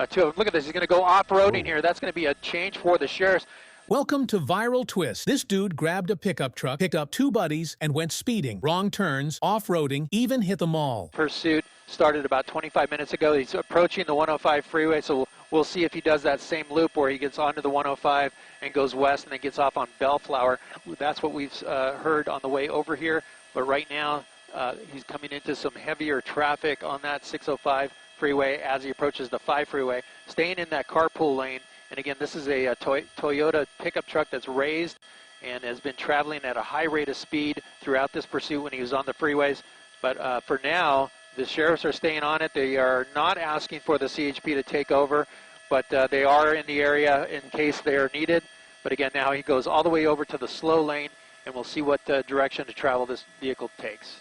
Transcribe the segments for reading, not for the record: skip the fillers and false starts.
two of them. Look at this. He's going to go off-roading here. That's going to be a change for the sheriffs. Welcome to Viral Twist. This dude grabbed a pickup truck, picked up two buddies, and went speeding. Wrong turns, off-roading, even hit them all. Pursuit started about 25 minutes ago. He's approaching the 105 freeway, so we'll see if he does that same loop where he gets onto the 105 and goes west and then gets off on Bellflower. That's what we've heard on the way over here. But right now, he's coming into some heavier traffic on that 605 freeway as he approaches the 5 freeway, staying in that carpool lane. And again, this is a Toyota pickup truck that's raised and has been traveling at a high rate of speed throughout this pursuit when he was on the freeways. But for now, the sheriffs are staying on it. They are not asking for the CHP to take over, but they are in the area in case they are needed. But again, now he goes all the way over to the slow lane, and we'll see what direction to travel this vehicle takes.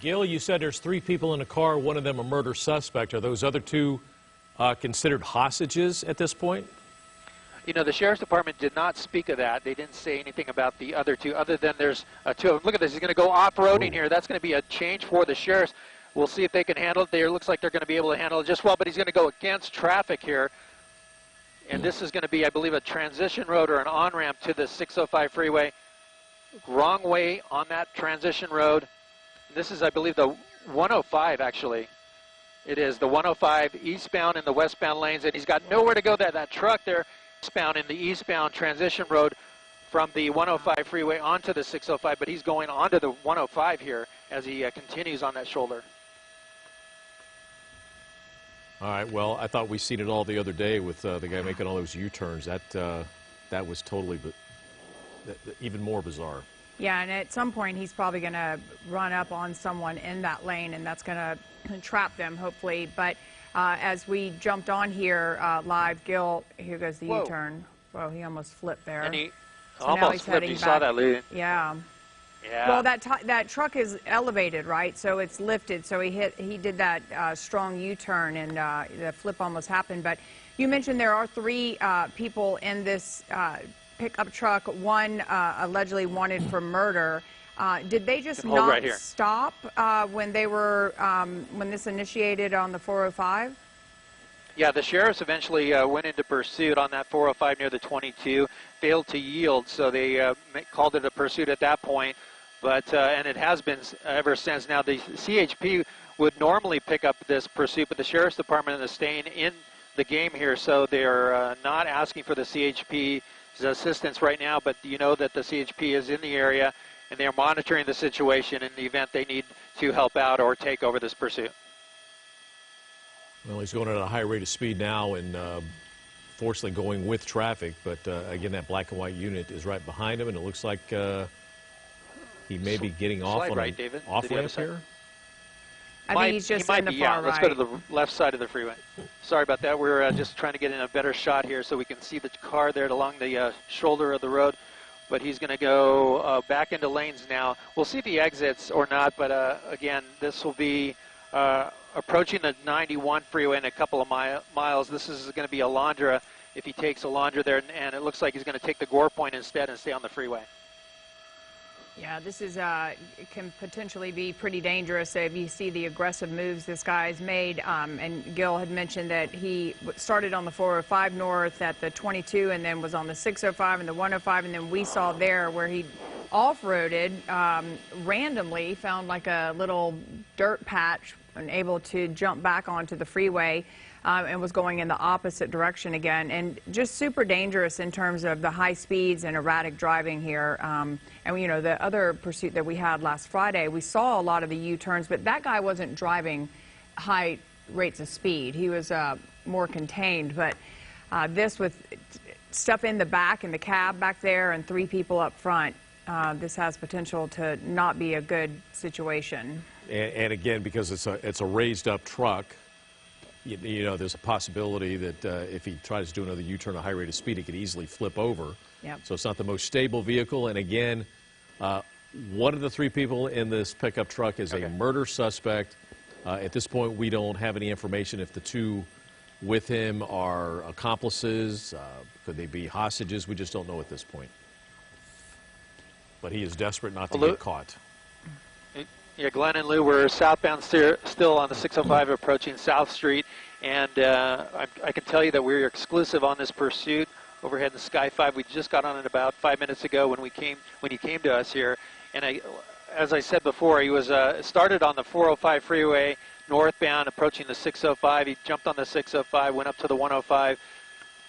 Gil, you said there's 3 people in the car, one of them a murder suspect. Are those other 2 considered hostages at this point? You know, the Sheriff's Department did not speak of that. They didn't say anything about the other 2, other than there's 2 of them. Look at this. He's going to go off-roading here. That's going to be a change for the sheriffs. We'll see if they can handle it. It looks like they're going to be able to handle it just well, but he's going to go against traffic here. And this is going to be, I believe, a transition road or an on-ramp to the 605 freeway. Wrong way on that transition road. This is, I believe, the 105, actually. It is the 105 eastbound in the westbound lanes, and he's got nowhere to go there. That truck there, eastbound in the eastbound transition road from the 105 freeway onto the 605, but he's going onto the 105 here as he continues on that shoulder. All right, well, I thought we seen it all the other day with the guy making all those U-turns. That was totally even more bizarre. Yeah, and at some point he's probably going to run up on someone in that lane, and that's going to trap them, hopefully. But as we jumped on here live, Gil, here goes the U-turn. Whoa, he almost flipped there. And he so almost flipped. You saw that, Lee. Yeah. Yeah. Well, that truck is elevated, right? So it's lifted. So he did that strong U-turn, and the flip almost happened. But you mentioned there are 3 people in this pickup truck, one allegedly wanted for murder. Did they just not stop when they were when this initiated on the 405? Yeah, the sheriffs eventually went into pursuit on that 405 near the 22, failed to yield, so they called it a pursuit at that point. But and it has been ever since. Now the CHP would normally pick up this pursuit, but the Sheriff's Department is staying in the game here, so they're not asking for the CHP's assistance right now. But you know that the CHP is in the area, and they're monitoring the situation in the event they need to help out or take over this pursuit. Well, he's going at a high rate of speed now, and fortunately going with traffic. But again, that black and white unit is right behind him, and it looks like he may be getting off on right, an David. off-ramp here. I think he's just in the far right. Let's go to the left side of the freeway. Sorry about that. We're just trying to get in a better shot here so we can see the car there along the shoulder of the road. But he's going to go back into lanes now. We'll see if he exits or not. But again, this will be approaching the 91 freeway in a couple of miles. This is going to be Alondra if he takes Alondra there. And it looks like he's going to take the Gore Point instead and stay on the freeway. Yeah, this is can potentially be pretty dangerous if you see the aggressive moves this guy's made. And Gil had mentioned that he started on the 405 north at the 22 and then was on the 605 and the 105. And then we saw there where he off-roaded, randomly found like a little dirt patch and able to jump back onto the freeway. And was going in the opposite direction again, and just super dangerous in terms of the high speeds and erratic driving here. And you know, the other pursuit that we had last Friday, we saw a lot of the U-turns, but that guy wasn't driving high rates of speed. He was more contained, but this with stuff in the back, in the cab back there, and 3 people up front, this has potential to not be a good situation. And again, because it's a raised up truck, you know, there's a possibility that if he tries to do another U-turn at a high rate of speed, he could easily flip over. Yep. So it's not the most stable vehicle. And again, one of the 3 people in this pickup truck is a murder suspect. At this point, we don't have any information if the 2 with him are accomplices. Could they be hostages? We just don't know at this point. But he is desperate not to get caught. Yeah, Glenn and Lou, we're southbound still on the 605 approaching South Street, And I can tell you that we're exclusive on this pursuit overhead in the Sky 5. We just got on it about 5 minutes ago when he came to us here. And as I said before, he was started on the 405 freeway northbound, approaching the 605. He jumped on the 605, went up to the 105.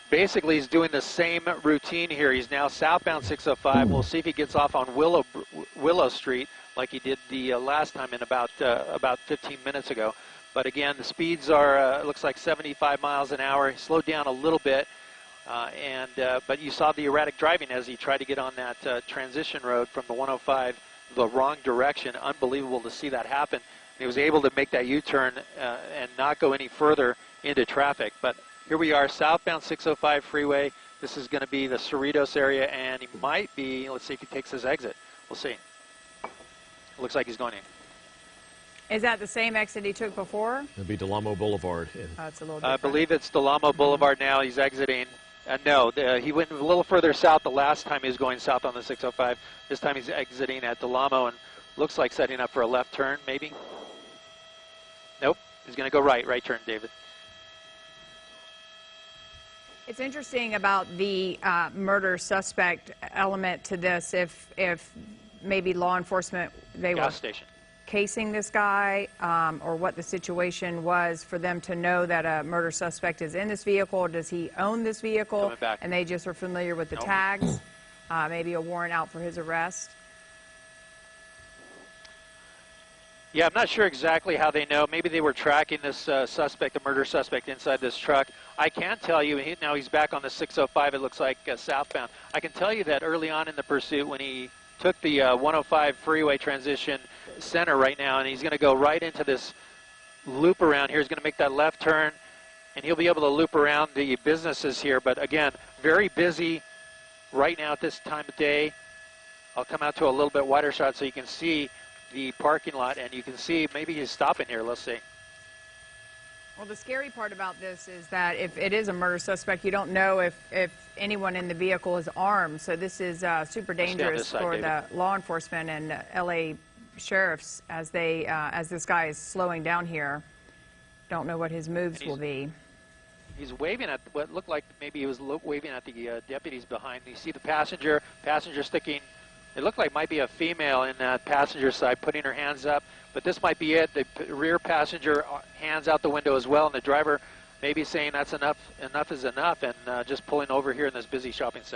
Basically, he's doing the same routine here. He's now southbound 605. We'll see if he gets off on Willow Street like he did the last time in about 15 minutes ago. But again, the speeds are looks like 75 miles an hour. He slowed down a little bit, but you saw the erratic driving as he tried to get on that transition road from the 105 the wrong direction. Unbelievable to see that happen. He was able to make that U-turn and not go any further into traffic. But here we are, southbound 605 freeway. This is going to be the Cerritos area, and he might be, let's see if he takes his exit. We'll see. Looks like he's going in. Is that the same exit he took before? It'd be Delamo Boulevard. Oh, it's a little different. I believe it's Delamo Boulevard now. He's exiting. No, he went a little further south the last time he was going south on the 605. This time he's exiting at Delamo and looks like setting up for a left turn, maybe. Nope, he's going to go right turn, David. It's interesting about the murder suspect element to this. If maybe law enforcement, they Gas were station. casing this guy, or what the situation was for them to know that a murder suspect is in this vehicle, or does he own this vehicle? Coming back. And they just were familiar with the Nope. tags, maybe a warrant out for his arrest. Yeah, I'm not sure exactly how they know. Maybe they were tracking this suspect, the murder suspect, inside this truck. I can tell you, now he's back on the 605, it looks like southbound. I can tell you that early on in the pursuit when he took the 105 freeway transition center right now, and he's going to go right into this loop around here. He's going to make that left turn, and he'll be able to loop around the businesses here. But again, very busy right now at this time of day. I'll come out to a little bit wider shot so you can see the parking lot, and you can see maybe he's stopping here. Let's see. Well, the scary part about this is that if it is a murder suspect, you don't know if anyone in the vehicle is armed. So this is super dangerous side, for David. the law enforcement and L.A. sheriffs as this guy is slowing down here. Don't know what his moves will be. He's waving at what looked like maybe he was waving at the deputies behind. You see the passenger sticking. It looked like might be a female in that passenger side putting her hands up, but this might be it. The rear passenger hands out the window as well, and the driver maybe saying that's enough is enough, and just pulling over here in this busy shopping center.